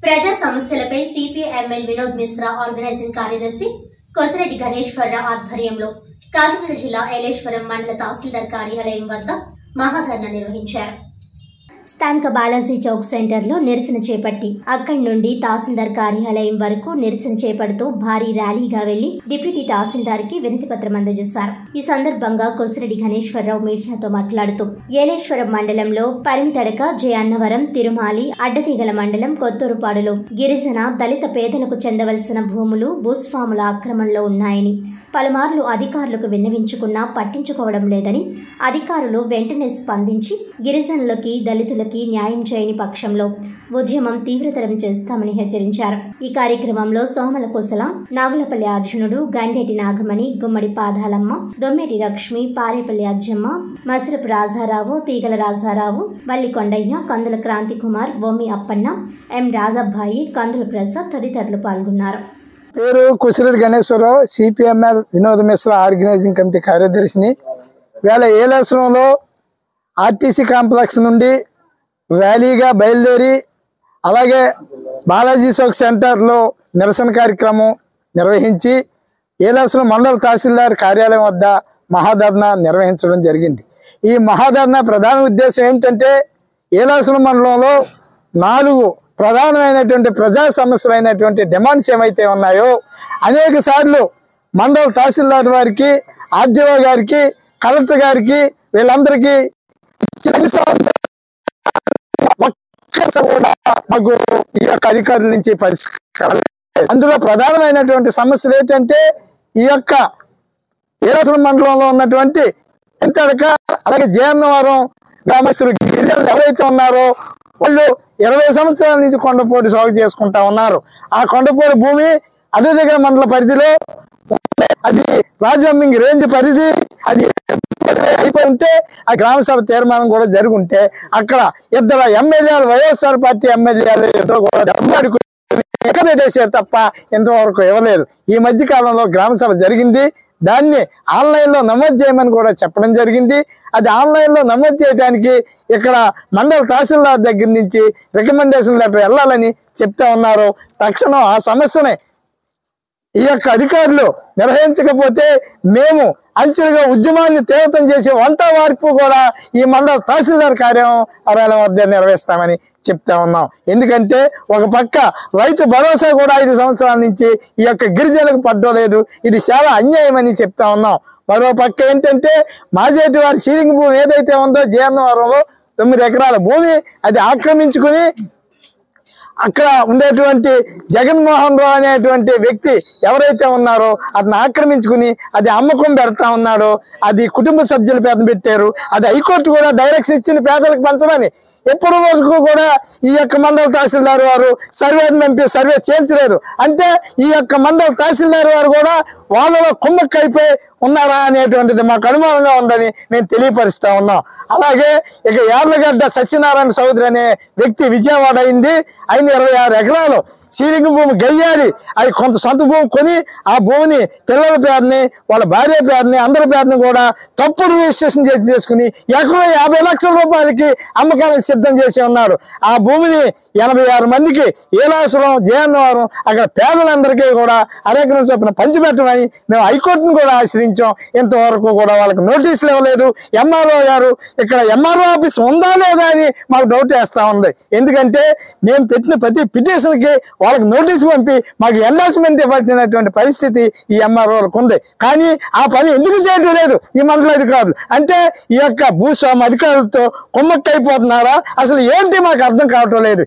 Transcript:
ప్రజా సమస్యలపై CPML Vinod Mishra organising కార్యదర్శి కొసిరెడ్డి గణేశ్వరరావు ఆధ్వర్యంలో కాకినాడ జిల్లా ఏలేశ్వరం మండల తహసీల్దార్ కార్యాలయం వద్ద మహాధర్నా నిర్వహించారు. స్థానిక బాలాజీ చౌక్ సెంటర్లో నిరసన చేపట్టి అక్కడి నుండి తహసీల్దార్ కార్యాలయం వరకు నిరసన చేపడుతూ భారీ ర్యాలీగా వెళ్లి డిప్యూటీ తహసీల్దార్కి వినతి పత్రం అందజేశారు. ఈ సందర్భంగా కొసిరెడ్డి గణేశ్వరరావు మీడియాతో మాట్లాడుతూ ఏలేశ్వరం మండలంలో పరిమితడక జె అన్నవరం, తిరుమాలి, అడ్డతీగల మండలం కొత్తూరుపాడులో గిరిజన దళిత పేదలకు చెందవలసిన భూములు భూస్వాముల ఆక్రమణలో ఉన్నాయని పలుమార్లు అధికారులకు విన్నవించుకున్నా పట్టించుకోవడం లేదని, అధికారులు వెంటనే స్పందించి గిరిజనులకి దళితులకి న్యాయం చేయని పక్షంలో ఉద్యమం తీవ్రతరం చేస్తామని హెచ్చరించారు. ఈ కార్యక్రమంలో సోమల కుశల, నాగులపల్లి అర్జునుడు, గండేటి నాగమణి, గుమ్మడి పాదాలమ్మ, దొమ్మేటి లక్ష్మి, పారేపల్లి అజ్జమ్మ, మసరపు రాజారావు, తీగల రాజారావు, వల్లి కొండయ్య, కందుల క్రాంతి కుమార్, బొమ్మి అప్పన్న, ఎం రాజబ్బాయి, కందుల ప్రసాద్ తదితరులు పాల్గొన్నారు. పేరు Kosireddy Ganeswararao, CPIML Vinod Mishra organizing committee కార్యదర్శిని. వేళ ఏలేశ్వరంలో ఆర్టీసీ కాంప్లెక్స్ నుండి ర్యాలీగా బయలుదేరి అలాగే బాలాజీ చౌక్ సెంటర్లో నిరసన కార్యక్రమం నిర్వహించి ఏలేశ్వరం మండల తహసీల్దార్ కార్యాలయం వద్ద మహాధర్నా నిర్వహించడం జరిగింది. ఈ మహాధర్నా ప్రధాన ఉద్దేశం ఏంటంటే ఏలేశ్వరం మండలంలో 4 ప్రధానమైనటువంటి ప్రజా సమస్యలైనటువంటి డిమాండ్స్ ఏమైతే ఉన్నాయో అనేక సార్లు మండల తహసీల్దార్ వారికి, ఆర్డీఓ గారికి, కలెక్టర్ గారికి వీళ్ళందరికీ మాకు ఈ యొక్క అధికారుల నుంచి పరిష్కారం. అందులో ప్రధానమైనటువంటి సమస్యలు ఏంటంటే ఈ యొక్క ఏలేశ్వరం మండలంలో ఉన్నటువంటి ఎంతడక అలాగే జయన్నవరం గ్రామస్తులు గిరిజనులు ఎవరైతే ఉన్నారో వాళ్ళు 20 సంవత్సరాల నుంచి కొండపోటు సాగు చేసుకుంటా ఉన్నారు. ఆ కొండపోటు భూమి అడ్డతీగల మండల పరిధిలో అది రాజవమ్మింగ్ రేంజ్ పరిధి అది అయిపోయి ఉంటే ఆ గ్రామ సభ తీర్మానం కూడా జరుగుంటే అక్కడ 2 ఎమ్మెల్యేలు వైఎస్ఆర్ పార్టీ ఎమ్మెల్యేలు ఇద్దరు కూడా పెట్టేసారు తప్ప ఎంతవరకు ఇవ్వలేదు. ఈ మధ్య కాలంలో గ్రామ సభ జరిగింది. దాన్ని ఆన్లైన్లో నమోదు చేయమని కూడా చెప్పడం జరిగింది. అది ఆన్లైన్లో నమోదు చేయడానికి ఇక్కడ మండల తహసీల్దార్ దగ్గర నుంచి రికమెండేషన్ లెటర్ వెళ్ళాలని చెప్తా ఉన్నారు. తక్షణం ఆ సమస్యని ఈ యొక్క అధికారులు నిర్వహించకపోతే మేము అంచెలుగా ఉద్యమాన్ని తీవ్రతం చేసి వంట వార్పు కూడా ఈ మండల తహసీల్దార్ కార్యాలయం వద్ద నిర్వహిస్తామని చెప్తా ఉన్నాం. ఎందుకంటే ఒక పక్క రైతు భరోసా కూడా 5 సంవత్సరాల నుంచి ఈ యొక్క గిరిజనులకు పడ్డలేదు. ఇది చాలా అన్యాయం అని చెప్తా ఉన్నాం. మరో పక్క ఏంటంటే మాజేటి వారి సీలింగ్ భూమి ఏదైతే ఉందో జయన్నవరంలో 9 ఎకరాల భూమి అది ఆక్రమించుకుని అక్కడ ఉండేటువంటి జగన్మోహన్ రావు అనేటువంటి వ్యక్తి ఎవరైతే ఉన్నారో అతను ఆక్రమించుకుని అది అమ్మకం పెడతా ఉన్నాడో అది కుటుంబ సభ్యుల పేద పెట్టారు. అది హైకోర్టు కూడా డైరెక్షన్ ఇచ్చిన పేదలకు పంచమని. ఎప్పటి వరకు కూడా ఈ యొక్క మండల తహసీల్దార్ వారు సర్వే చేయించలేదు. అంటే ఈ యొక్క మండల తహసీల్దార్ వారు కూడా వాళ్ళలో కుమ్మక్కైపోయి ఉన్నారా అనేటువంటిది మాకు అనుమానంగా ఉందని మేము తెలియపరుస్తా ఉన్నాం. అలాగే ఇక యార్లగడ్డ సత్యనారాయణ చౌదరి అనే వ్యక్తి విజయవాడ అయింది. ఆయన 26 ఎకరాలు సీలింగ్ భూమి గయ్యాలి. అది కొంత సొంత భూమి కొని ఆ భూమిని పిల్లల పేరుని వాళ్ళ భార్య పేరుని అందరి పేరుని కూడా తప్పుడు రిజిస్ట్రేషన్ చేసుకుని ఎకరం 50 లక్షల రూపాయలకి అమ్మకానికి సిద్ధం చేసి ఉన్నాడు. ఆ భూమిని 86 మందికి ఏలేశ్వరం, జయన్నవరం అక్కడ పేదలందరికీ కూడా అరెకరం చొప్పున పంచిపెట్టమని మేము హైకోర్టును కూడా ఆశ్రయించాం. ఇంతవరకు కూడా వాళ్ళకి నోటీసులు ఇవ్వలేదు. ఎంఆర్ఓ గారు ఇక్కడ ఎంఆర్ఓ ఆఫీస్ ఉందా లేదా అని మాకు డౌట్ వేస్తూ ఉంది. ఎందుకంటే మేము పెట్టిన ప్రతి పిటిషన్కి వాళ్ళకి నోటీసు పంపి మాకు ఎండార్స్మెంట్ ఇవ్వాల్సినటువంటి పరిస్థితి ఈ ఎంఆర్ఓలకు ఉంది. కానీ ఆ పని ఎందుకు చేయడం లేదు ఈ మండల అధికారులు? అంటే ఈ యొక్క భూస్వామి అధికారులతో కుమ్మక్కైపోతున్నారా? అసలు ఏంటి మాకు అర్థం కావటం లేదు.